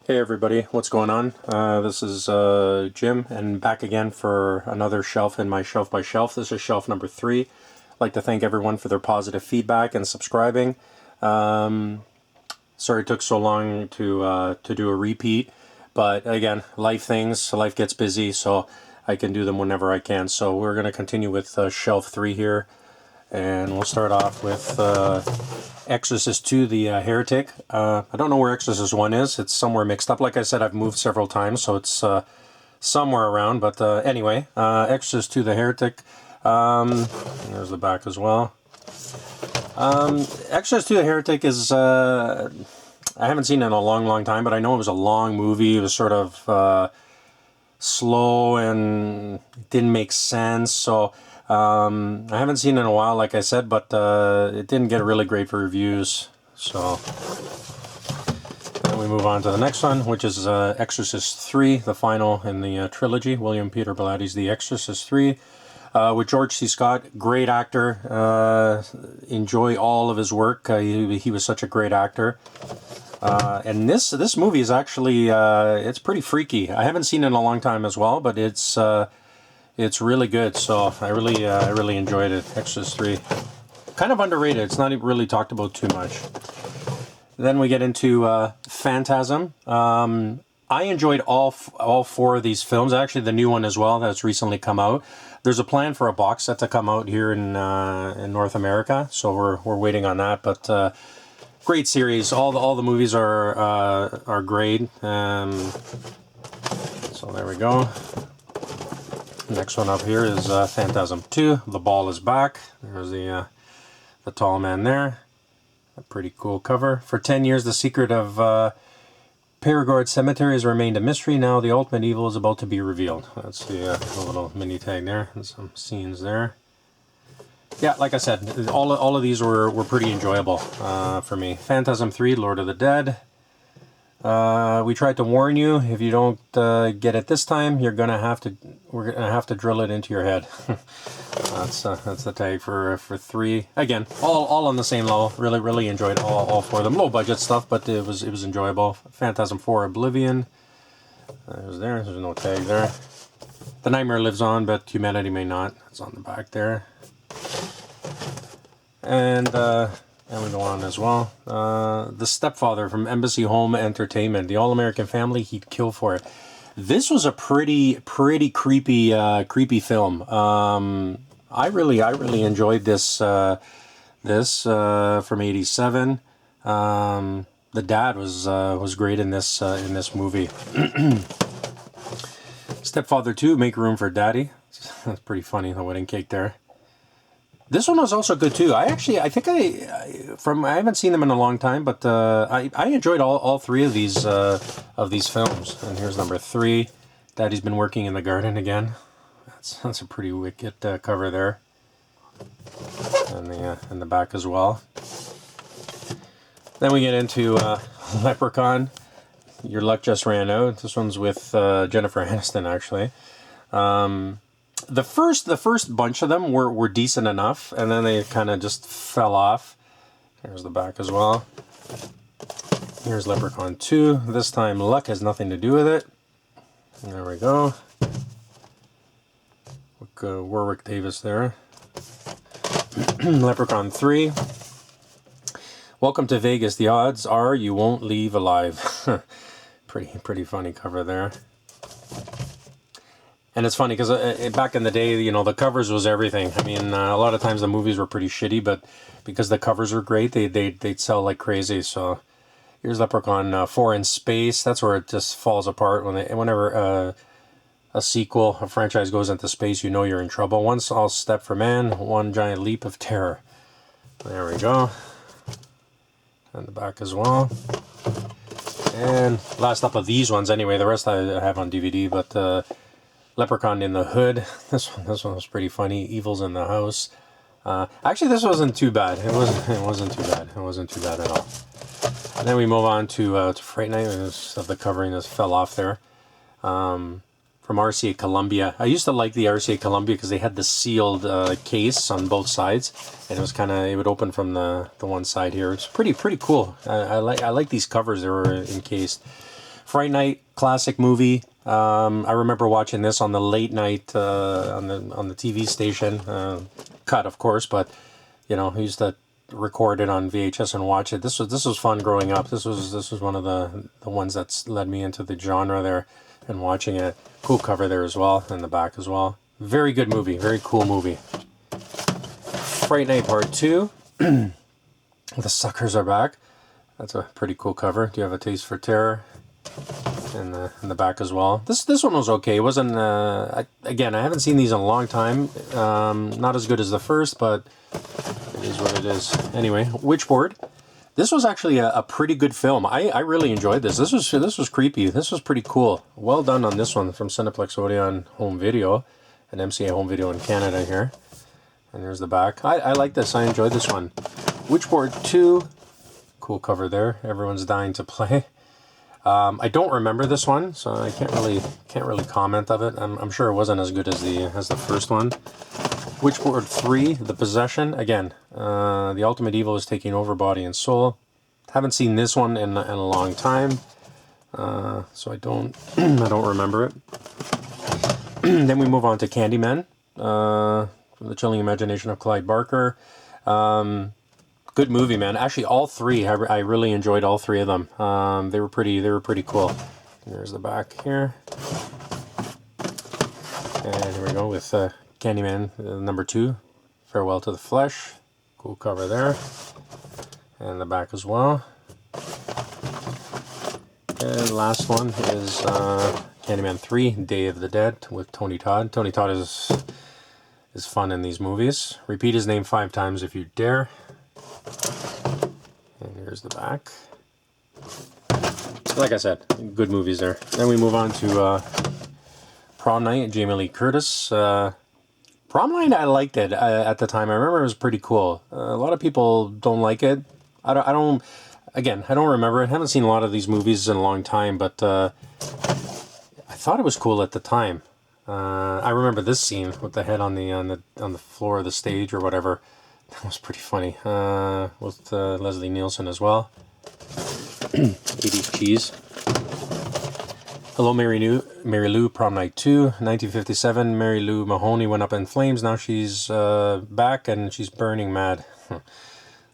Hey everybody, what's going on? This is Jim, and back again for another shelf in my shelf by shelf. This is shelf number 3. I'd like to thank everyone for their positive feedback and subscribing. Sorry it took so long to do a repeat, but again, life gets busy, so I can do them whenever I can. So we're going to continue with shelf 3 here. And we'll start off with Exorcist 2, the Heretic. I don't know where Exorcist 1 is. It's somewhere mixed up. Like I said, I've moved several times, so it's somewhere around. But anyway, Exorcist 2, the Heretic. There's the back as well. Exorcist 2, the Heretic is... I haven't seen it in a long time, but I know it was a long movie. It was sort of slow and didn't make sense, so... I haven't seen it in a while, like I said, but it didn't get really great reviews. So then we move on to the next one, which is Exorcist 3, the final in the trilogy. William Peter Blatty's The Exorcist 3, with George C. Scott, great actor. Enjoy all of his work. He was such a great actor. And this movie is actually it's pretty freaky. I haven't seen it in a long time as well, but it's really good, so I really enjoyed it. Exorcist 3. Kind of underrated. It's not really talked about too much. Then we get into Phantasm. I enjoyed all 4 of these films. Actually, the new one as well that's recently come out. There's a plan for a box set to come out here in North America, so we're waiting on that. But great series. All the movies are great. So there we go. Next one up here is Phantasm 2. The Ball is Back. There's the tall man there. A pretty cool cover. For 10 years, the secret of Perigord Cemetery has remained a mystery. Now the ultimate evil is about to be revealed. That's the little mini tag there. And some scenes there. Yeah, like I said, all of these were pretty enjoyable for me. Phantasm 3, Lord of the Dead. We tried to warn you, if you don't get it this time, we're gonna have to drill it into your head. That's the tag for 3. Again, all on the same level. Really enjoyed all 4 of them. Low budget stuff, but it was enjoyable. Phantasm 4, Oblivion. There's no tag there. The nightmare lives on, but humanity may not. It's on the back there. And we go on as well. The Stepfather from Embassy Home Entertainment. The All-American Family He'd Kill For It. This was a pretty creepy film. I really enjoyed this from '87. The dad was great in this movie. Stepfather 2, Make Room for Daddy. That's pretty funny, the wedding cake there. This one was also good too. I haven't seen them in a long time, but I enjoyed all 3 of these films. And here's number 3. Daddy's been working in the garden again. That's a pretty wicked cover there. And the back as well. Then we get into Leprechaun. Your luck just ran out. This one's with Jennifer Aniston, actually. The first bunch of them were decent enough, and then they kind of just fell off. Here's the back as well. Here's Leprechaun 2. This time luck has nothing to do with it. There we go. Warwick Davis there. Leprechaun 3. Welcome to Vegas. The odds are you won't leave alive. Pretty funny cover there. And it's funny because back in the day, the covers was everything. I mean, a lot of times the movies were pretty shitty, but because the covers were great, they'd sell like crazy. So here's Leprechaun 4 in Space. That's where it just falls apart whenever a sequel, a franchise goes into space. You know you're in trouble. One small step for man, one giant leap of terror. There we go. And the back as well. And last up of these ones, anyway. The rest I have on DVD, but. Leprechaun in the Hood. This one was pretty funny. Evil's in the House. Actually, this wasn't too bad. It wasn't too bad. It wasn't too bad at all. And then we move on to Fright Night. The covering just fell off there. from RCA Columbia. I used to like the RCA Columbia because they had the sealed case on both sides, and it was kind of, it would open from the one side here. It's pretty cool. I like these covers that were encased. Fright Night, classic movie. I remember watching this on the late night on the TV station, cut of course, but you know, I used to record it on VHS and watch it. This was fun growing up. This was one of the ones that's led me into the genre there and watching it. Cool cover there as well, and the back as well. Very good movie, very cool movie. Fright Night Part 2. The Suckers Are Back. That's a pretty cool cover. Do you have a taste for terror? In the back as well. This one was okay. It wasn't, again, I haven't seen these in a long time. Not as good as the first, but it is what it is. Anyway, Witchboard. This was actually a pretty good film. I really enjoyed this. This was creepy. This was pretty cool. Well done on this one from Cineplex Odeon Home Video and MCA Home Video in Canada here. And there's the back. I like this. I enjoyed this one. Witchboard 2. Cool cover there. Everyone's dying to play. I don't remember this one, so I can't really comment of it. I'm sure it wasn't as good as the first one. Witchboard 3, The Possession. Again, the ultimate evil is taking over body and soul. Haven't seen this one in a long time, so I don't remember it. Then we move on to Candyman, from the chilling imagination of Clyde Barker. Good movie, man. Actually, all three, I really enjoyed all three of them. They were pretty cool. There's the back here, and here we go with Candyman number 2, Farewell to the Flesh. Cool cover there, and the back as well. And the last one is Candyman 3, Day of the Dead with Tony Todd. Tony Todd is fun in these movies. Repeat his name 5 times if you dare. And here's the back. Like I said, good movies there. Then we move on to Prom Night, Jamie Lee Curtis. Prom Night, I liked it at the time. I remember it was pretty cool. A lot of people don't like it. I don't remember it. I haven't seen a lot of these movies in a long time, but I thought it was cool at the time. I remember this scene with the head on the floor of the stage or whatever. That was pretty funny. With Leslie Nielsen as well. 80s cheese. Hello, Mary Lou, Prom Night 2, 1957. Mary Lou Mahoney went up in flames. Now she's back and she's burning mad.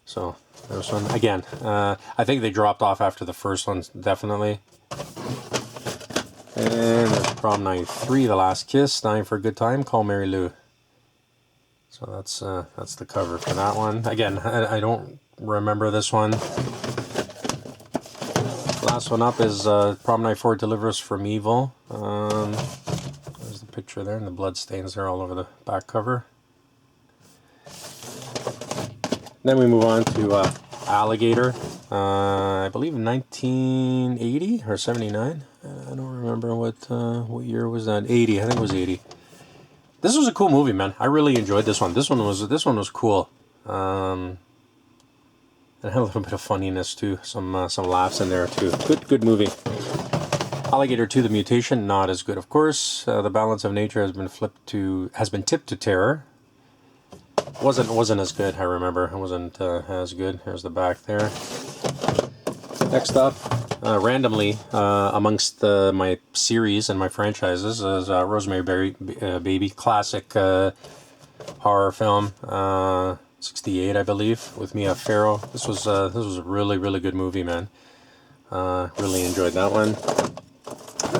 So, there's one. Again, I think they dropped off after the first one, definitely. And there's Prom Night 3, The Last Kiss, Dying for a Good Time, Call Mary Lou. So that's the cover for that one. Again, I don't remember this one. Last one up is Prom Night 4, Deliver Us from Evil. There's the picture there, and the blood stains are all over the back cover. Then we move on to Alligator. I believe 1980 or 79. I don't remember what year was that. 80. I think it was 80. This was a cool movie, man. I really enjoyed this one. This one was cool. It had a little bit of funniness too. Some laughs in there too. Good movie. Alligator 2, The Mutation, not as good, of course. The Balance of Nature has been tipped to terror. Wasn't as good. I remember it wasn't as good. Here's the back there. Next up, randomly amongst my series and my franchises is Rosemary Baby, classic horror film, 68 I believe, with Mia Farrow. This was a really good movie, man. Really enjoyed that one.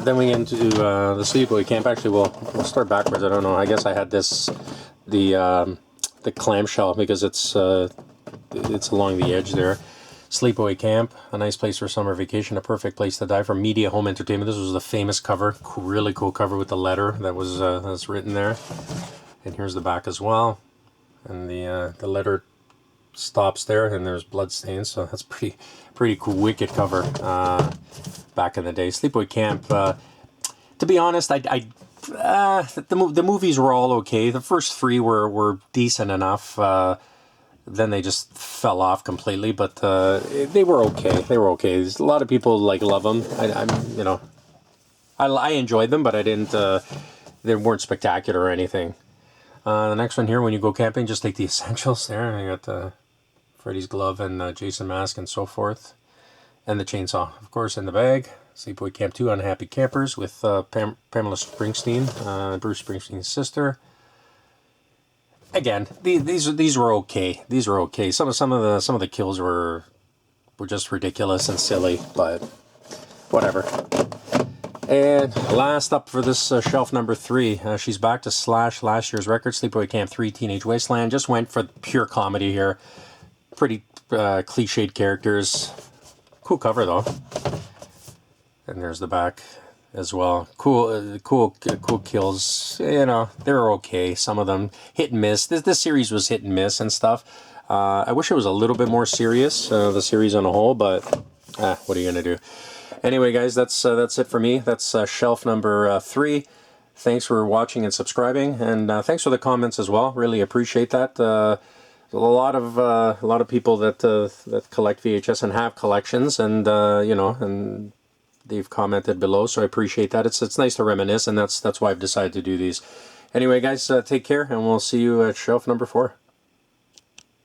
Then we get into the Sleepaway Camp. Actually, we'll start backwards. I don't know. I guess I had the clamshell because it's along the edge there. Sleepaway Camp, a nice place for summer vacation, a perfect place to die, from Media Home Entertainment. This was the famous cover, really cool cover with the letter that was that's written there. And here's the back as well. And the letter stops there, and there's blood stains, so that's pretty cool, wicked cover back in the day. Sleepaway Camp. To be honest, the movies were all okay. The first 3 were decent enough. Then they just fell off completely, but they were okay. They were okay. There's a lot of people love them. I enjoyed them, but I didn't. They weren't spectacular or anything. The next one here, when you go camping, just take the essentials there. I got Freddy's glove and Jason mask and so forth. And the chainsaw, of course, in the bag. Sleepaway Camp 2, Unhappy Campers with Pamela Springsteen, Bruce Springsteen's sister. Again, these were okay. These were okay. Some of the kills were just ridiculous and silly, but whatever. And last up for this shelf number 3, she's back to slash last year's record, Sleepaway Camp 3 Teenage Wasteland. Just went for pure comedy here. Pretty cliched characters. Cool cover though. And there's the back as well. Cool kills. You know, they're okay. Some of them hit and miss. This series was hit and miss and stuff. I wish it was a little bit more serious, the series on a whole, but what are you gonna do? Anyway, guys, that's it for me. That's shelf number 3. Thanks for watching and subscribing, and thanks for the comments as well. Really appreciate that. A lot of people that collect VHS and have collections, and you know, and they've commented below, so I appreciate that. It's nice to reminisce, and that's why I've decided to do these. Anyway, guys, take care, and we'll see you at shelf number 4.